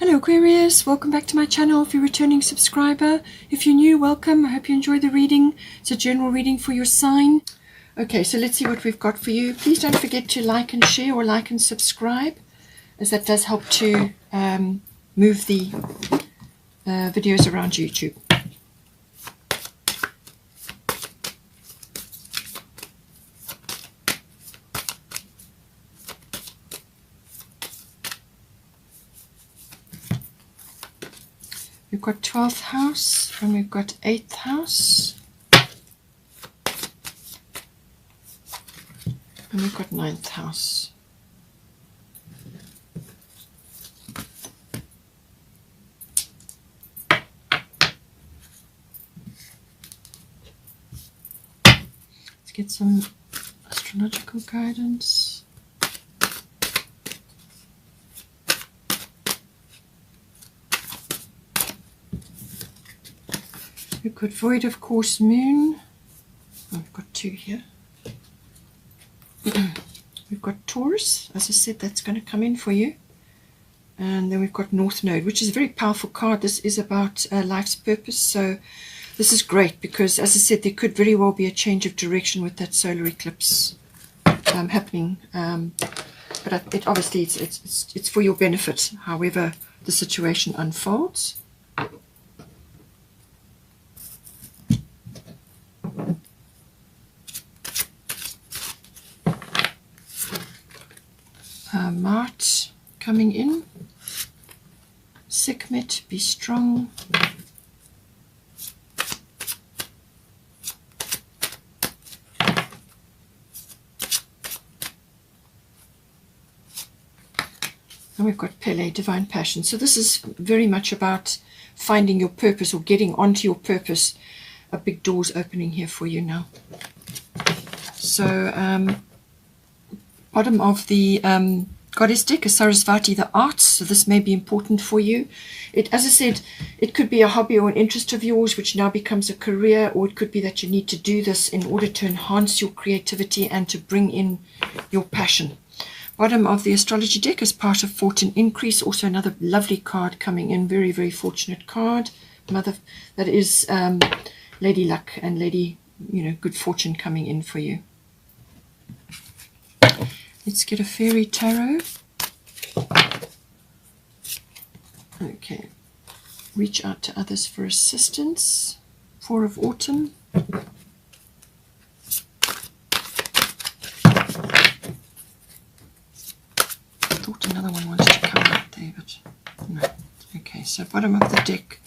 Hello Aquarius, welcome back to my channel if you're a returning subscriber. If you're new, welcome. I hope you enjoy the reading. It's a general reading for your sign. Okay, so let's see what we've got for you. Please don't forget to like and share or like and subscribe, as that does help to move the videos around YouTube. We've got 12th house and we've got 8th house and we've got 9th house. Let's get some astrological guidance. We've got void of course moon. Oh, we've got two here. We've got Taurus. As I said, that's going to come in for you. And then we've got North Node, which is a very powerful card. This is about life's purpose. So this is great because, as I said, there could very well be a change of direction with that solar eclipse happening. But it obviously it's for your benefit, however the situation unfolds. Mart coming in. Sekhmet, be strong. And we've got Pele, divine passion. So this is very much about finding your purpose or getting onto your purpose. A big door's opening here for you now. So bottom of the goddess deck is Sarasvati, the arts. So this may be important for you. As I said, it could be a hobby or an interest of yours which now becomes a career, or it could be that you need to do this in order to enhance your creativity and to bring in your passion. Bottom of the astrology deck is part of fortune increase. Also another lovely card coming in, very, very fortunate card. Mother, that is Lady Luck and Lady, good fortune coming in for you. Let's get a fairy tarot. Okay. Reach out to others for assistance. Four of autumn. I thought another one wanted to come out there, but no. Okay, so bottom of the deck,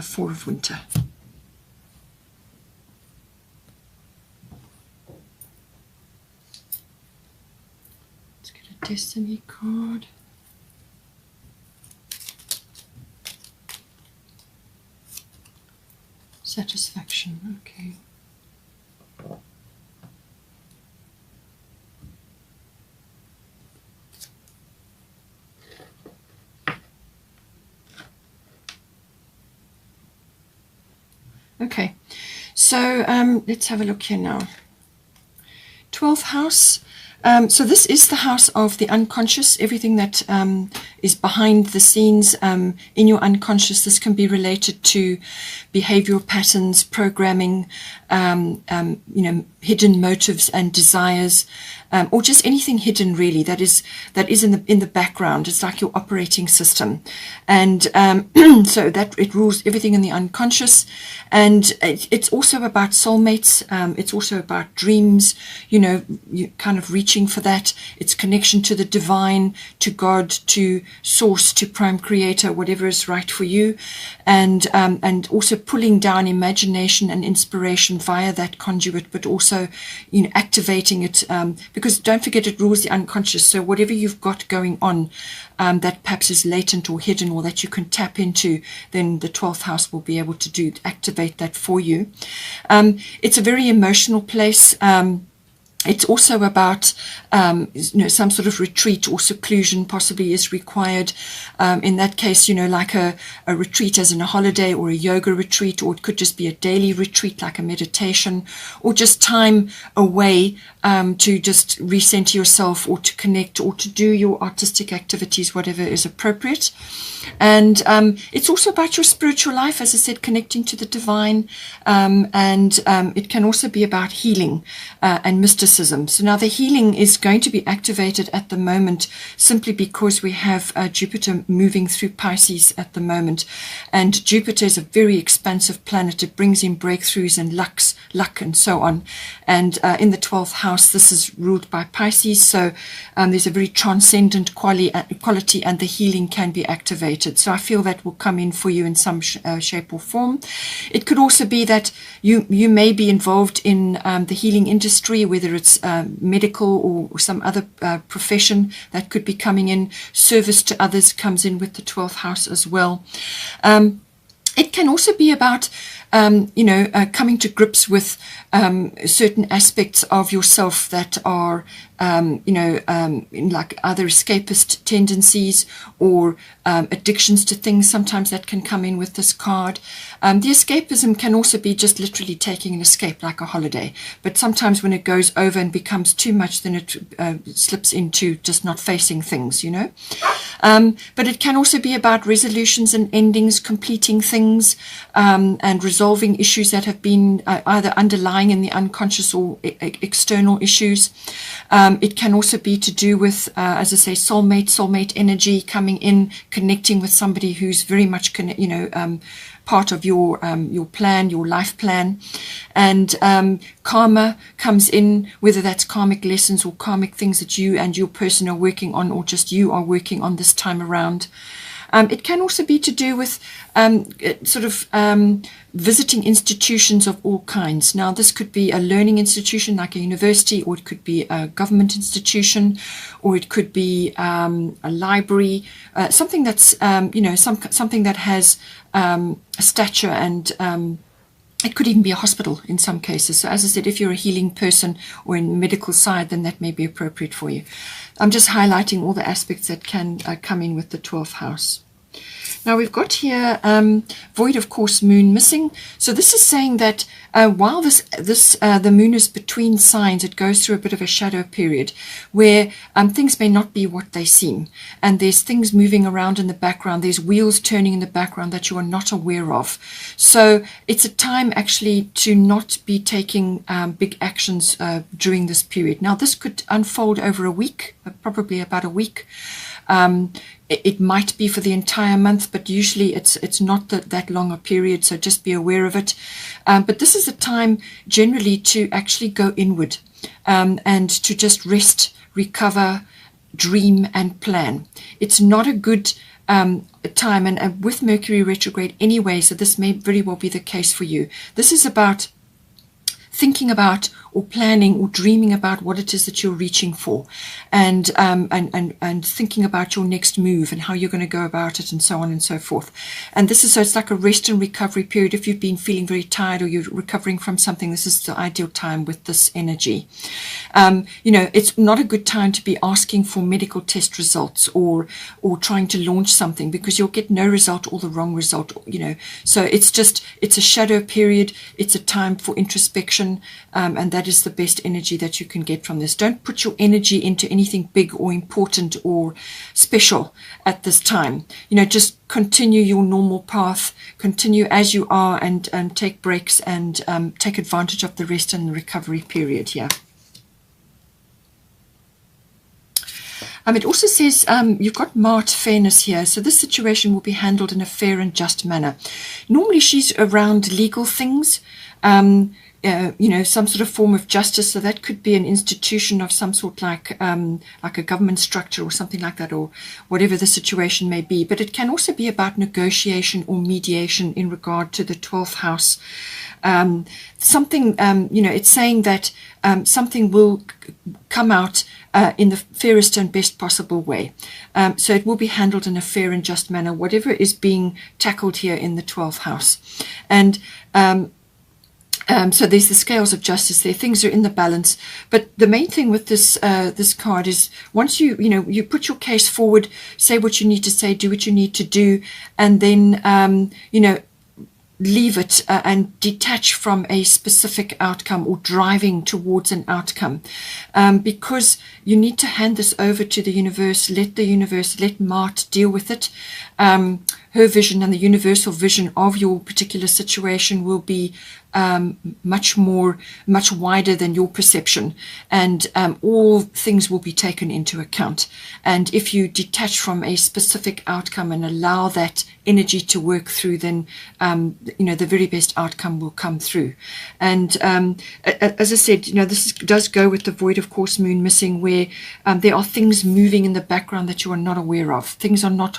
four of winter. Destiny card. Satisfaction, okay. Okay, so let's have a look here now. 12th house. So this is the house of the unconscious, everything that is behind the scenes in your unconscious. This can be related to behavioral patterns, programming, hidden motives and desires, or just anything hidden really that is in the background. It's like your operating system, and so that it rules everything in the unconscious. And it's also about soulmates. It's also about dreams. You kind of reaching for that. It's connection to the divine, to God, to source, to prime creator, whatever is right for you, and also pulling down imagination and inspiration via that conduit, but also activating it, because don't forget it rules the unconscious. So whatever you've got going on that perhaps is latent or hidden or that you can tap into, then the 12th house will be able to activate that for you. It's a very emotional place. It's also about, some sort of retreat or seclusion possibly is required. In that case, like a retreat as in a holiday or a yoga retreat, or it could just be a daily retreat like a meditation, or just time away to just recenter yourself or to connect or to do your artistic activities, whatever is appropriate. And it's also about your spiritual life, as I said, connecting to the divine, and it can also be about healing and mysticism. So now the healing is going to be activated at the moment simply because we have Jupiter moving through Pisces at the moment, and Jupiter is a very expansive planet. It brings in breakthroughs and luck and so on, and in the 12th house this is ruled by Pisces, so there's a very transcendent quality, and the healing can be activated. So I feel that will come in for you in some shape or form. It could also be that you may be involved in the healing industry, whether it's medical or some other profession that could be coming in. Service to others comes in with the 12th house as well. It can also be about coming to grips with certain aspects of yourself that are like either escapist tendencies or addictions to things. Sometimes that can come in with this card. The escapism can also be just literally taking an escape, like a holiday, but sometimes when it goes over and becomes too much, then it slips into just not facing things, but it can also be about resolutions and endings, completing things, and resolving issues that have been either underlying in the unconscious or external issues. It can also be to do with, as I say, soulmate energy coming in, connecting with somebody who's very much, part of your plan, your life plan. And karma comes in, whether that's karmic lessons or karmic things that you and your person are working on, or just you are working on this time around. It can also be to do with visiting institutions of all kinds. Now, this could be a learning institution like a university, or it could be a government institution, or it could be a library, something that's, something that has a stature, and it could even be a hospital in some cases. So as I said, if you're a healing person or in the medical side, then that may be appropriate for you. I'm just highlighting all the aspects that can come in with the 12th house. Now we've got here void of course moon missing. So this is saying that while the moon is between signs, it goes through a bit of a shadow period where things may not be what they seem, and there's things moving around in the background, there's wheels turning in the background that you are not aware of. So it's a time actually to not be taking big actions during this period. Now this could unfold over a week, probably about a week. It might be for the entire month, but usually it's not that long a period, so just be aware of it. But this is a time generally to actually go inward and to just rest, recover, dream and plan. It's not a good time, and with Mercury retrograde anyway, so this may very well be the case for you. This is about thinking about or planning or dreaming about what it is that you're reaching for, and thinking about your next move and how you're going to go about it, and so on and so forth. And this is, so it's like a rest and recovery period. If you've been feeling very tired or you're recovering from something, this is the ideal time with this energy. It's not a good time to be asking for medical test results or trying to launch something, because you'll get no result or the wrong result, So it's a shadow period. It's a time for introspection, and that is the best energy that you can get from this. Don't put your energy into anything big or important or special at this time. Just continue your normal path, continue as you are, and take breaks and take advantage of the rest and the recovery period here. It also says you've got Mart fairness here, so this situation will be handled in a fair and just manner. Normally she's around legal things, some sort of form of justice, so that could be an institution of some sort, like a government structure or something like that, or whatever the situation may be. But it can also be about negotiation or mediation in regard to the 12th house. It's saying that something will come out in the fairest and best possible way. So it will be handled in a fair and just manner, whatever is being tackled here in the 12th house. And So there's the scales of justice there. Things are in the balance. But the main thing with this card is once you put your case forward, say what you need to say, do what you need to do, and then leave it and detach from a specific outcome or driving towards an outcome, because you need to hand this over to the universe. Let Mart deal with it. Her vision and the universal vision of your particular situation will be much wider than your perception, and all things will be taken into account. And if you detach from a specific outcome and allow that energy to work through, then the very best outcome will come through. And as I said, this does go with the void of course moon missing, where there are things moving in the background that you are not aware of. Things are not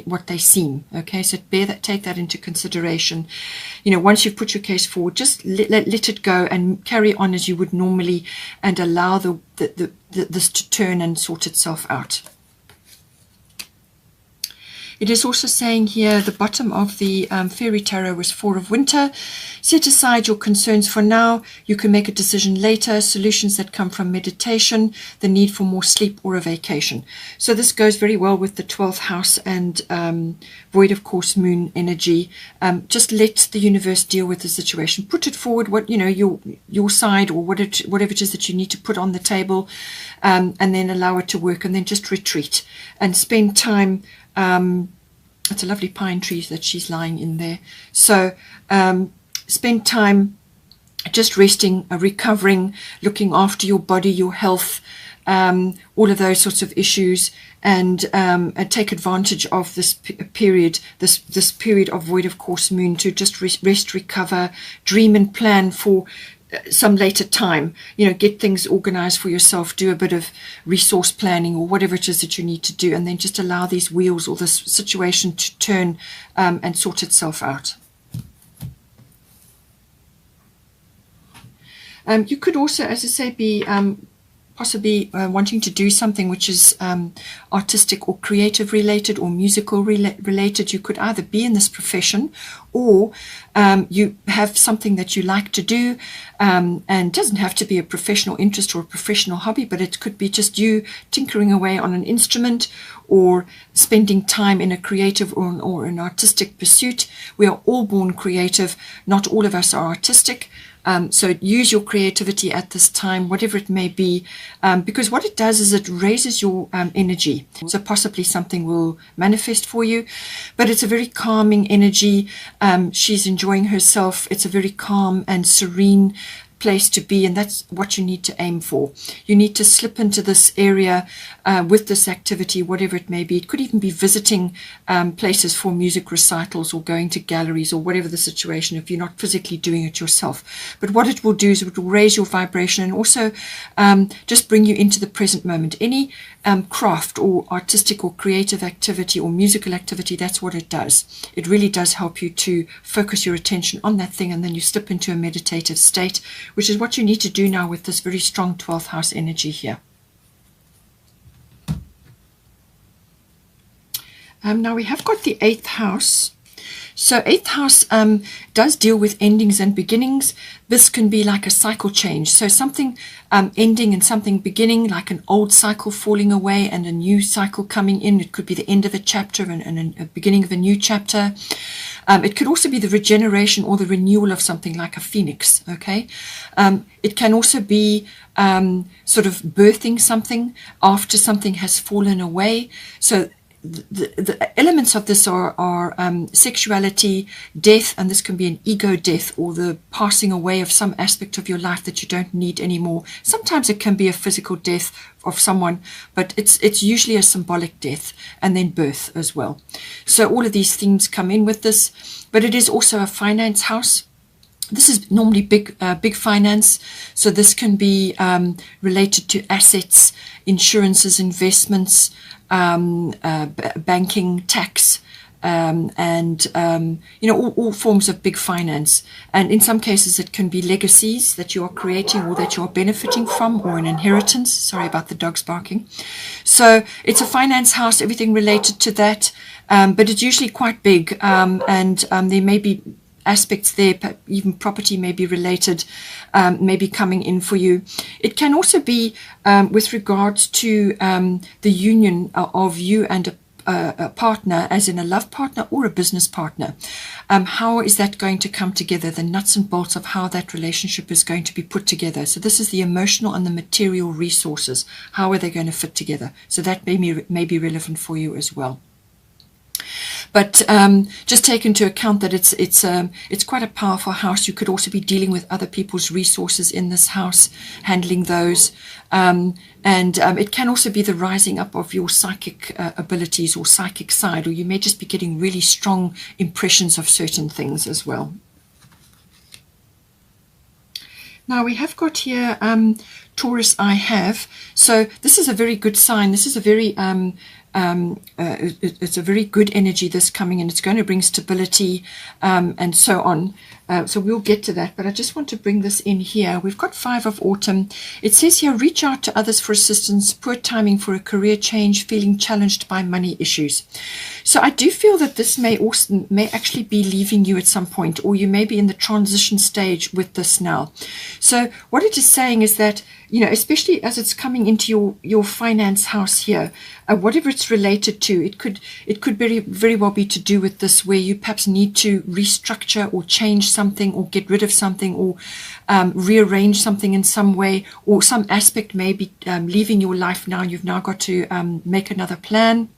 what they seem. Okay, so take that into consideration. Once you've put your case forward, just let it go and carry on as you would normally, and allow this to turn and sort itself out. It is also saying here, the bottom of the Fairy Tarot was Four of Winter. Set aside your concerns for now. You can make a decision later. Solutions that come from meditation, the need for more sleep, or a vacation. So this goes very well with the 12th house and void of course moon energy. Just let the universe deal with the situation. Put it forward, what your side, or whatever it is that you need to put on the table, and then allow it to work, and then just retreat and spend time. It's a lovely pine tree that she's lying in there. So spend time just resting, recovering, looking after your body, your health, all of those sorts of issues, and take advantage of this period, this period of void of course moon, to just rest, recover, dream and plan for some later time. Get things organized for yourself, do a bit of resource planning or whatever it is that you need to do, and then just allow these wheels or this situation to turn and sort itself out. You could also, as I say, be possibly wanting to do something which is artistic or creative related or musical related. You could either be in this profession, or you have something that you like to do, and it doesn't have to be a professional interest or a professional hobby, but it could be just you tinkering away on an instrument, or spending time in a creative or an artistic pursuit. We are all born creative. Not all of us are artistic. So use your creativity at this time, whatever it may be, because what it does is it raises your energy. So possibly something will manifest for you, but it's a very calming energy. She's enjoying herself. It's a very calm and serene place to be, and that's what you need to aim for. You need to slip into this area with this activity, whatever it may be. It could even be visiting places for music recitals, or going to galleries, or whatever the situation, if you're not physically doing it yourself. But what it will do is it will raise your vibration, and also just bring you into the present moment. Any craft or artistic or creative activity or musical activity, that's what it does. It really does help you to focus your attention on that thing, and then you slip into a meditative state, which is what you need to do now with this very strong 12th house energy here. Now we have got the 8th house. So 8th house does deal with endings and beginnings. This can be like a cycle change. So something ending and something beginning, like an old cycle falling away and a new cycle coming in. It could be the end of a chapter and a beginning of a new chapter. It could also be the regeneration or the renewal of something, like a phoenix. Okay. It can also be sort of birthing something after something has fallen away. So the elements of this are sexuality, death, and this can be an ego death, or the passing away of some aspect of your life that you don't need anymore. Sometimes it can be a physical death of someone, but it's usually a symbolic death, and then birth as well. So all of these themes come in with this, but it is also a finance house. This is normally big finance, so this can be related to assets, insurances, investments, banking, tax, and all forms of big finance. And in some cases it can be legacies that you are creating or that you are benefiting from, or an inheritance. Sorry about the dogs barking. So it's a finance house, everything related to that, but it's usually quite big, and there may be aspects there, even property may be related, maybe coming in for you. It can also be with regards to the union of you and a partner, as in a love partner or a business partner. How is that going to come together? The nuts and bolts of how that relationship is going to be put together. So this is the emotional and the material resources. How are they going to fit together? So that may be relevant for you as well. But just take into account that it's quite a powerful house. You could also be dealing with other people's resources in this house, handling those. And it can also be the rising up of your psychic abilities or psychic side, or you may just be getting really strong impressions of certain things as well. Now we have got here Taurus I have. So this is a very good sign. This is a very it's a very good energy this coming in. It's going to bring stability and so on. So we'll get to that, but I just want to bring this in here. We've got 5 of autumn. It says here, reach out to others for assistance, poor timing for a career change, feeling challenged by money issues. So I do feel that this may actually be leaving you at some point, or you may be in the transition stage with this now. So what it is saying is that, you know, especially as it's coming into your finance house here, whatever it's related to, it could very well be to do with this, where you perhaps need to restructure or change something, or get rid of something, or rearrange something in some way, or some aspect may be leaving your life now. You've now got to make another plan.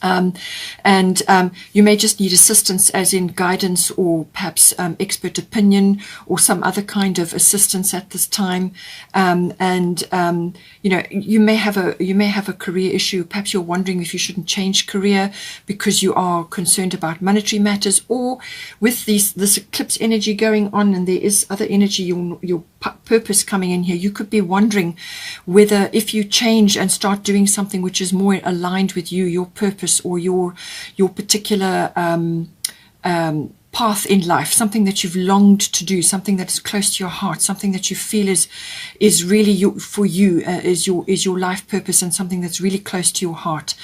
You may just need assistance, as in guidance, or perhaps expert opinion, or some other kind of assistance at this time. You know, you may have a career issue. Perhaps you're wondering if you shouldn't change career because you are concerned about monetary matters, or with this eclipse energy going on, and there is other energy, your purpose coming in here. You could be wondering whether, if you change and start doing something which is more aligned with you, your purpose, or your particular path in life, something that you've longed to do, something that is close to your heart, something that you feel is really for you, is your life purpose, and something that's really close to your heart,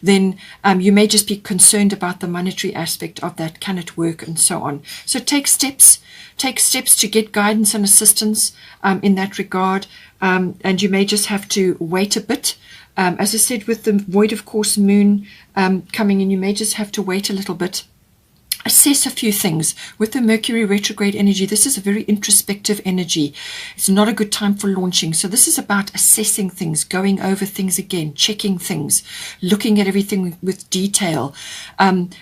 then you may just be concerned about the monetary aspect of that. Can it work, and so on. So take steps to get guidance and assistance in that regard, and you may just have to wait a bit. As I said, with the void of course moon coming in, you may just have to wait a little bit. Assess a few things. With the Mercury retrograde energy, this is a very introspective energy. It's not a good time for launching. So this is about assessing things, going over things again, checking things, looking at everything with detail, and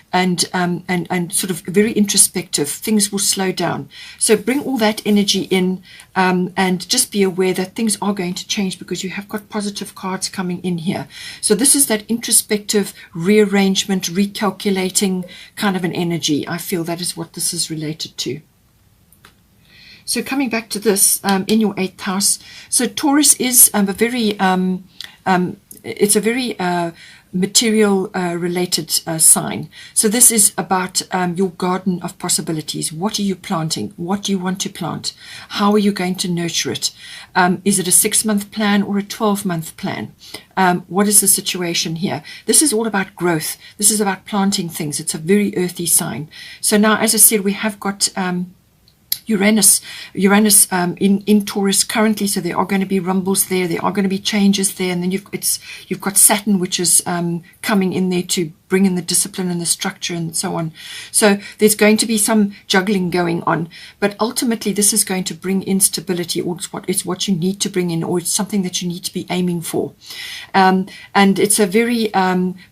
sort of very introspective. Things will slow down. So bring all that energy in, and just be aware that things are going to change, because you have got positive cards coming in here. So this is that introspective rearrangement, recalculating kind of an energy. I feel that is what this is related to. So coming back to this, in your 8th house, so Taurus is it's a very material related sign. So this is about your garden of possibilities. What are you planting? What do you want to plant? How are you going to nurture it? Is it a 6-month plan or a 12-month plan? What is the situation here? This is all about growth. This is about planting things. It's a very earthy sign. So now, as I said, we have got Uranus in Taurus currently, so there are going to be rumbles there, there are going to be changes there, and then you've got Saturn, which is coming in there to bring in the discipline and the structure and so on. So there's going to be some juggling going on, but ultimately this is going to bring instability, or it's what you need to bring in, or it's something that you need to be aiming for. And it's a very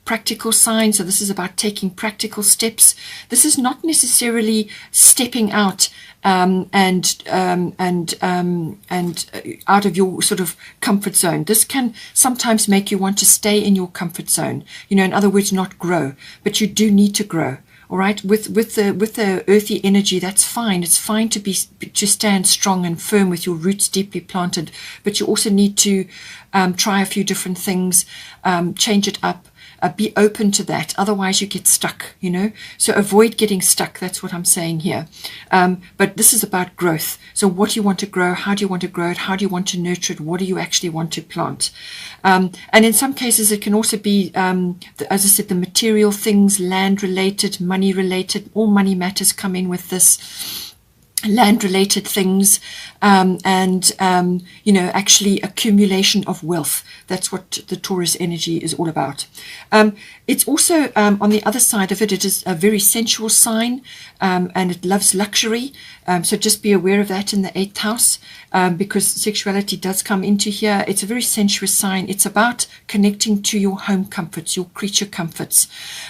practical sign, so this is about taking practical steps. This is not necessarily stepping out and out of your sort of comfort zone. This can sometimes make you want to stay in your comfort zone, you know, in other words, not grow, but you do need to grow. All right, with the earthy energy, that's fine. It's fine to stand strong and firm with your roots deeply planted, but you also need to try a few different things, change it up, Be open to that. Otherwise you get stuck, you know. So avoid getting stuck. That's what I'm saying here. But this is about growth. So what do you want to grow? How do you want to grow it? How do you want to nurture it? What do you actually want to plant? And in some cases it can also be, as I said, the material things, land related, money related. All money matters come in with this. Land related things, you know, actually accumulation of wealth. That's what the Taurus energy is all about. It's also on the other side of it, it is a very sensual sign, and it loves luxury. So just be aware of that in the 8th house, because sexuality does come into here. It's a very sensuous sign. It's about connecting to your home comforts, your creature comforts,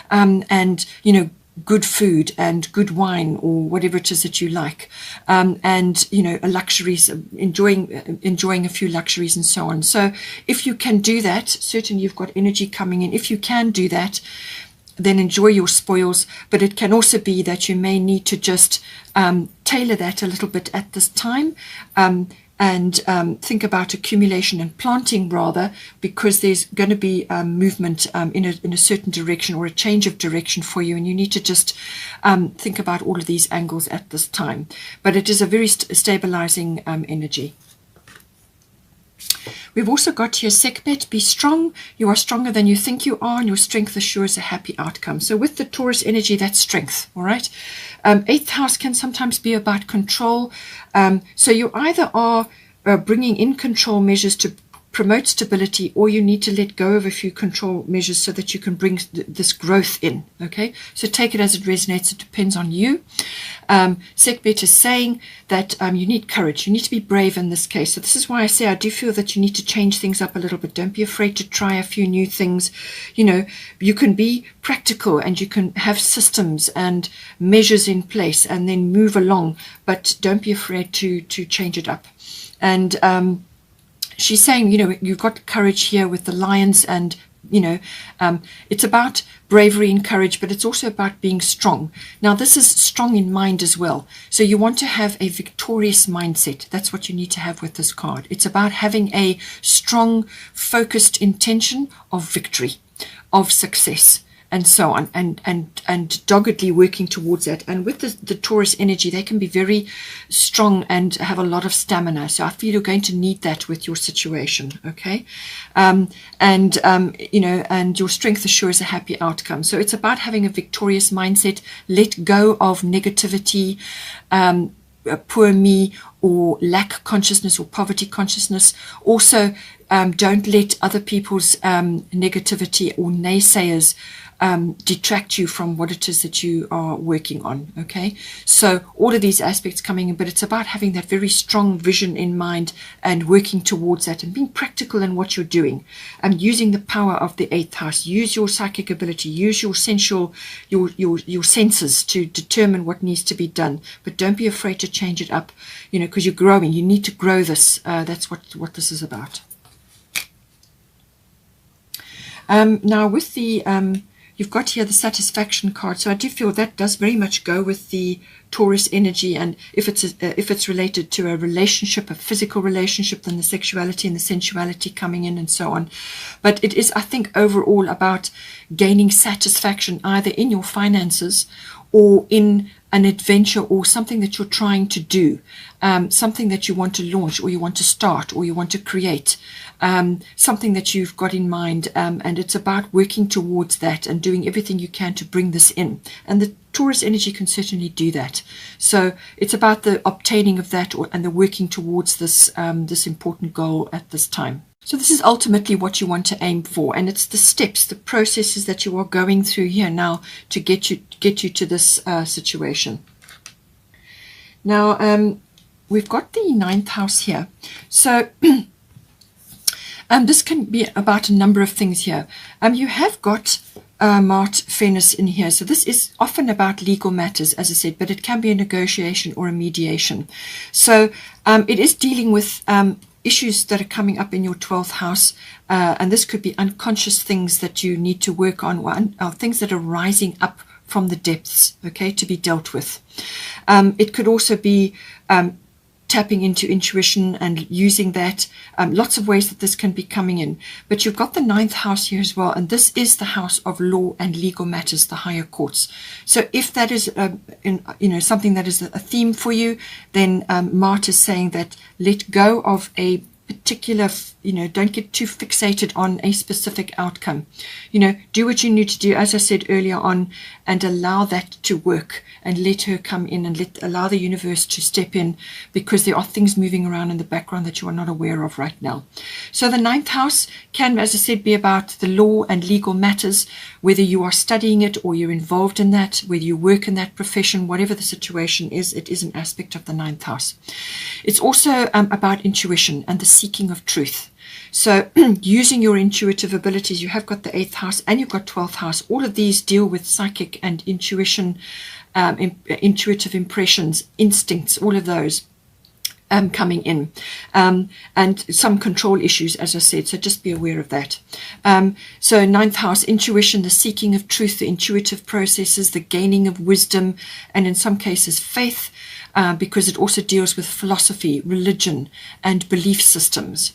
and, you know, good food and good wine or whatever it is that you like, and you know, luxuries, enjoying a few luxuries and so on. So if you can do that, certainly you've got energy coming in. If you can do that, then enjoy your spoils. But it can also be that you may need to just tailor that a little bit at this time, and think about accumulation and planting rather, because there's going to be movement in a certain direction, or a change of direction for you, and you need to just think about all of these angles at this time. But it is a very stabilizing energy. We've also got here Sekhmet, be strong. You are stronger than you think you are, and your strength assures a happy outcome. So with the Taurus energy, that's strength, all right? 8th house can sometimes be about control. So you either are bringing in control measures to promote stability, or you need to let go of a few control measures so that you can bring this growth in, okay? So take it as it resonates. It depends on you. Sekhmet is saying that you need courage. You need to be brave in this case. So this is why I say I do feel that you need to change things up a little bit. Don't be afraid to try a few new things. You know, you can be practical and you can have systems and measures in place and then move along, but don't be afraid to change it up. And she's saying, you know, you've got courage here with the lions, and, you know, it's about bravery and courage, but it's also about being strong. Now, this is strong in mind as well. So you want to have a victorious mindset. That's what you need to have with this card. It's about having a strong, focused intention of victory, of success, and so on, and doggedly working towards that. And with the Taurus energy, they can be very strong and have a lot of stamina. So I feel you're going to need that with your situation, okay? You know, and your strength assures a happy outcome. So it's about having a victorious mindset. Let go of negativity, poor me, or lack consciousness, or poverty consciousness. Also, don't let other people's negativity or naysayers detract you from what it is that you are working on, okay? So all of these aspects coming in, but it's about having that very strong vision in mind and working towards that and being practical in what you're doing, and using the power of the 8th house. Use your psychic ability, use your sensual, your senses to determine what needs to be done, but don't be afraid to change it up, you know, because you're growing. You need to grow this. That's what this is about. Now with the you've got here the satisfaction card. So I do feel that does very much go with the Taurus energy, and if it's related to a relationship, a physical relationship, then the sexuality and the sensuality coming in and so on. But it is, I think, overall about gaining satisfaction either in your finances or in an adventure or something that you're trying to do, something that you want to launch or you want to start or you want to create, something that you've got in mind, and it's about working towards that and doing everything you can to bring this in. And the Taurus energy can certainly do that. So it's about the obtaining of that and the working towards this this important goal at this time. So this is ultimately what you want to aim for, and it's the steps, the processes that you are going through here now to get you to this situation. Now we've got the 9th house here. So this can be about a number of things here. You have got Mart Venus in here. So this is often about legal matters, as I said, but it can be a negotiation or a mediation. So it is dealing with issues that are coming up in your 12th house, and this could be unconscious things that you need to work on, or things that are rising up from the depths, okay, to be dealt with. It could also be tapping into intuition and using that. Lots of ways that this can be coming in. But you've got the 9th house here as well, and this is the house of law and legal matters, the higher courts. So if that is something that is a theme for you, then Mart is saying that let go of a particular, don't get too fixated on a specific outcome. Do what you need to do, as I said earlier on, and allow that to work, and let her come in, and allow the universe to step in, because there are things moving around in the background that you are not aware of right now. So the 9th house can, as I said, be about the law and legal matters, whether you are studying it or you're involved in that, whether you work in that profession, whatever the situation is, it is an aspect of the 9th house. It's also about intuition and the seeking of truth. So using your intuitive abilities, you have got the 8th house and you've got 12th house. All of these deal with psychic and intuition, intuitive impressions, instincts, all of those coming in, and some control issues, as I said, so just be aware of that. So 9th house, intuition, the seeking of truth, the intuitive processes, the gaining of wisdom, and in some cases faith, because it also deals with philosophy, religion, and belief systems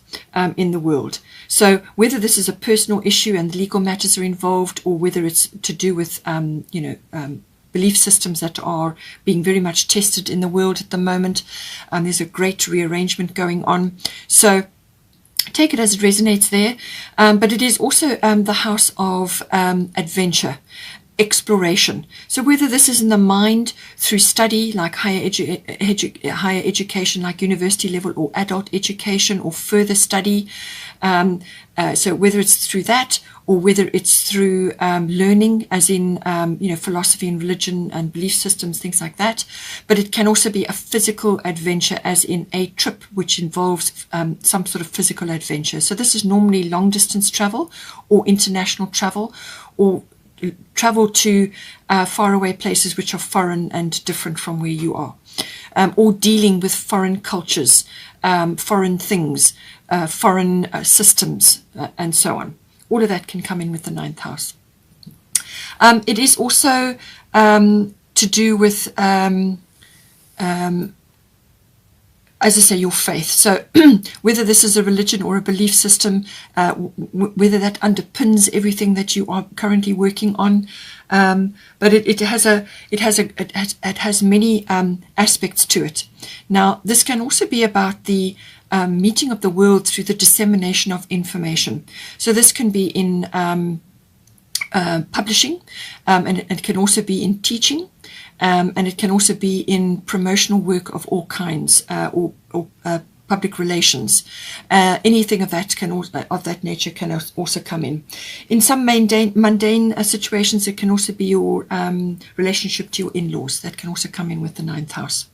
in the world. So whether this is a personal issue and legal matters are involved, or whether it's to do with belief systems that are being very much tested in the world at the moment. There's a great rearrangement going on. So take it as it resonates there. But it is also the house of adventure, exploration. So whether this is in the mind through study, like higher education, like university level, or adult education, or further study. So whether it's through that, or whether it's through learning, as in philosophy and religion and belief systems, things like that. But it can also be a physical adventure, as in a trip which involves some sort of physical adventure. So this is normally long distance travel, or international travel, or travel to faraway places which are foreign and different from where you are, or dealing with foreign cultures, foreign things, foreign systems, and so on. All of that can come in with the 9th house. It is also to do with, as I say, your faith. So whether this is a religion or a belief system, whether that underpins everything that you are currently working on, but it has many aspects to it. Now, this can also be about the meeting of the world through the dissemination of information. So this can be in publishing, and it can also be in teaching, and it can also be in promotional work of all kinds, or public relations. Anything of that nature can also come in. In some mundane situations, it can also be your relationship to your in-laws. That can also come in with the 9th house.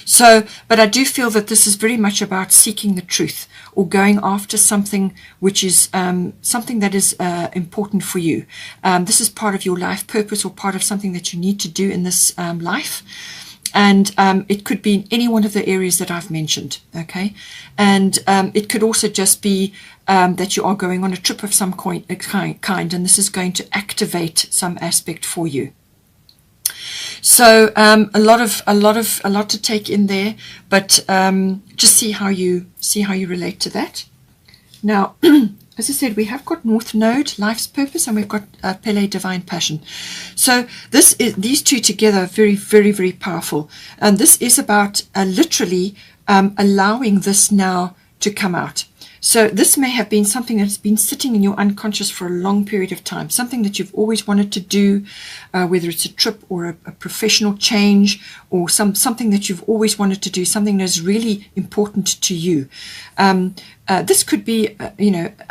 So, but I do feel that this is very much about seeking the truth, or going after something which is something that is important for you. This is part of your life purpose, or part of something that you need to do in this life. And it could be in any one of the areas that I've mentioned, okay? And it could also just be that you are going on a trip of some kind, and this is going to activate some aspect for you. So a lot to take in there, but just see how you relate to that. Now, as I said, we have got North Node, Life's Purpose, and we've got Pele, Divine Passion. So these two together are very, very, very powerful. And this is about literally allowing this now to come out. So this may have been something that's been sitting in your unconscious for a long period of time, something that you've always wanted to do, whether it's a trip or a professional change, or something that you've always wanted to do, something that's really important to you. This could be,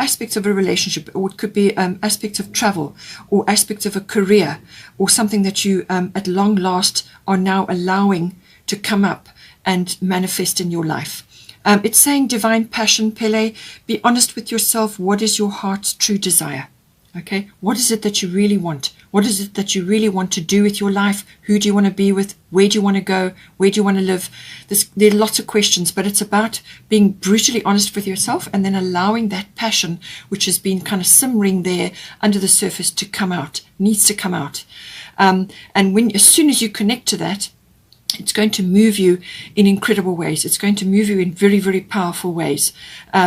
aspects of a relationship, or it could be aspects of travel, or aspects of a career, or something that you, at long last, are now allowing to come up and manifest in your life. It's saying divine passion, Pele, be honest with yourself. What is your heart's true desire? Okay, what is it that you really want? What is it that you really want to do with your life? Who do you want to be with? Where do you want to go? Where do you want to live? There are lots of questions, but it's about being brutally honest with yourself, and then allowing that passion, which has been kind of simmering there under the surface, to come out, needs to come out. And as soon as you connect to that, It's going to move you in incredible ways. It's going to move you in very, very powerful ways,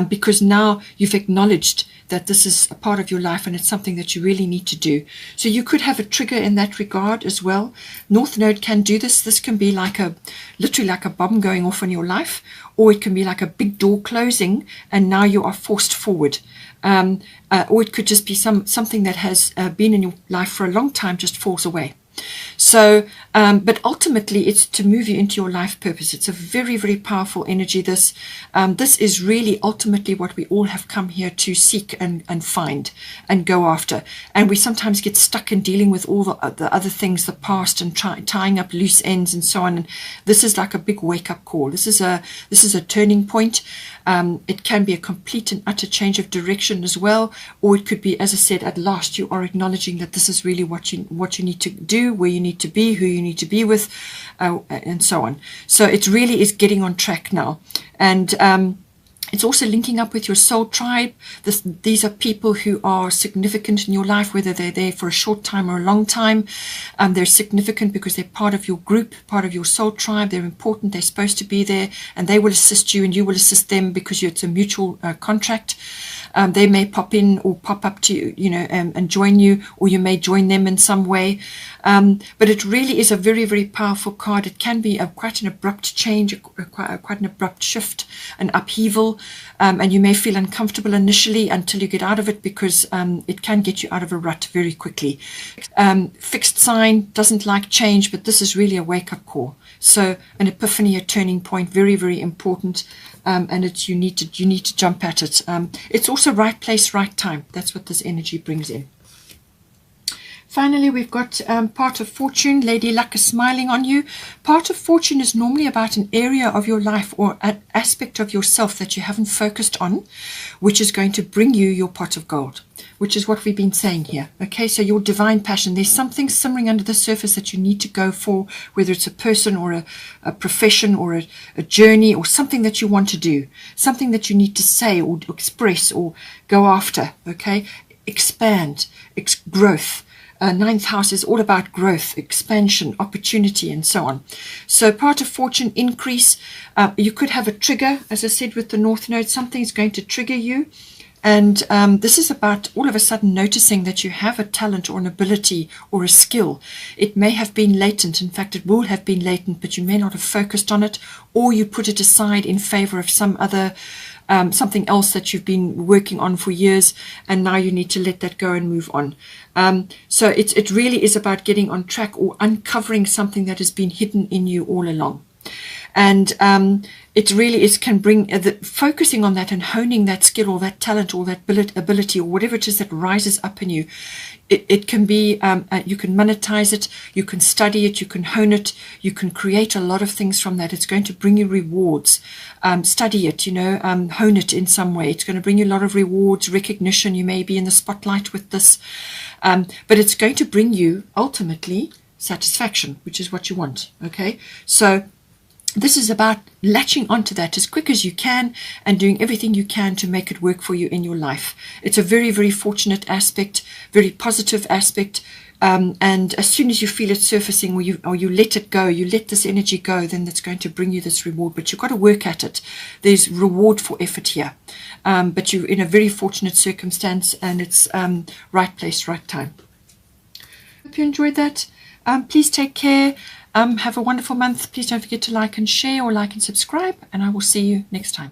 because now you've acknowledged that this is a part of your life and it's something that you really need to do. So you could have a trigger in that regard as well. North Node can do this. This can be like literally like a bomb going off in your life, or it can be like a big door closing and now you are forced forward. Or it could just be something that has been in your life for a long time just falls away. So, but ultimately it's to move you into your life purpose. It's a very, very powerful energy. This is really ultimately what we all have come here to seek and find and go after. And we sometimes get stuck in dealing with all the other things, the past, and tying up loose ends and so on. And this is like a big wake-up call. This is a turning point. It can be a complete and utter change of direction as well, or it could be, as I said, at last you are acknowledging that this is really what you need to do, where you need to be, who you need to be with, and so on. So it really is getting on track now. And it's also linking up with your soul tribe. These are people who are significant in your life, whether they're there for a short time or a long time. They're significant because they're part of your group, part of your soul tribe. They're important. They're supposed to be there, and they will assist you and you will assist them because it's a mutual contract. They may pop in or pop up to you, and join you, or you may join them in some way. But it really is a very, very powerful card. It can be quite an abrupt change, quite an abrupt shift, an upheaval. And you may feel uncomfortable initially until you get out of it, because it can get you out of a rut very quickly. Fixed sign doesn't like change, but this is really a wake-up call. So an epiphany, a turning point, very, very important. And you need to jump at it. It's also right place, right time. That's what this energy brings in. Finally, we've got part of fortune. Lady Luck is smiling on you. Part of fortune is normally about an area of your life or an aspect of yourself that you haven't focused on, which is going to bring you your pot of gold, which is what we've been saying here. Okay, so your divine passion. There's something simmering under the surface that you need to go for, whether it's a person or a profession or a journey or something that you want to do, something that you need to say or express or go after. Okay, expand, growth. Ninth house is all about growth, expansion, opportunity, and so on. So part of fortune, increase. You could have a trigger, as I said, with the North Node. Something's going to trigger you. And this is about all of a sudden noticing that you have a talent or an ability or a skill. It may have been latent. In fact, it will have been latent, but you may not have focused on it, or you put it aside in favor of some other something else that you've been working on for years, and now you need to let that go and move on. So it really is about getting on track or uncovering something that has been hidden in you all along. And it really can bring focusing on that and honing that skill or that talent or that ability or whatever it is that rises up in you. It can be, you can monetize it, you can study it, you can hone it, you can create a lot of things from that. It's going to bring you rewards. Study it, hone it in some way. It's going to bring you a lot of rewards, recognition. You may be in the spotlight with this, but it's going to bring you ultimately satisfaction, which is what you want. Okay, so this is about latching onto that as quick as you can and doing everything you can to make it work for you in your life. It's a very, very fortunate aspect, very positive aspect. And as soon as you feel it surfacing, or you let it go, you let this energy go, then that's going to bring you this reward. But you've got to work at it. There's reward for effort here. But you're in a very fortunate circumstance, and it's right place, right time. Hope you enjoyed that. Please take care. Have a wonderful month. Please don't forget to like and share, or like and subscribe, and I will see you next time.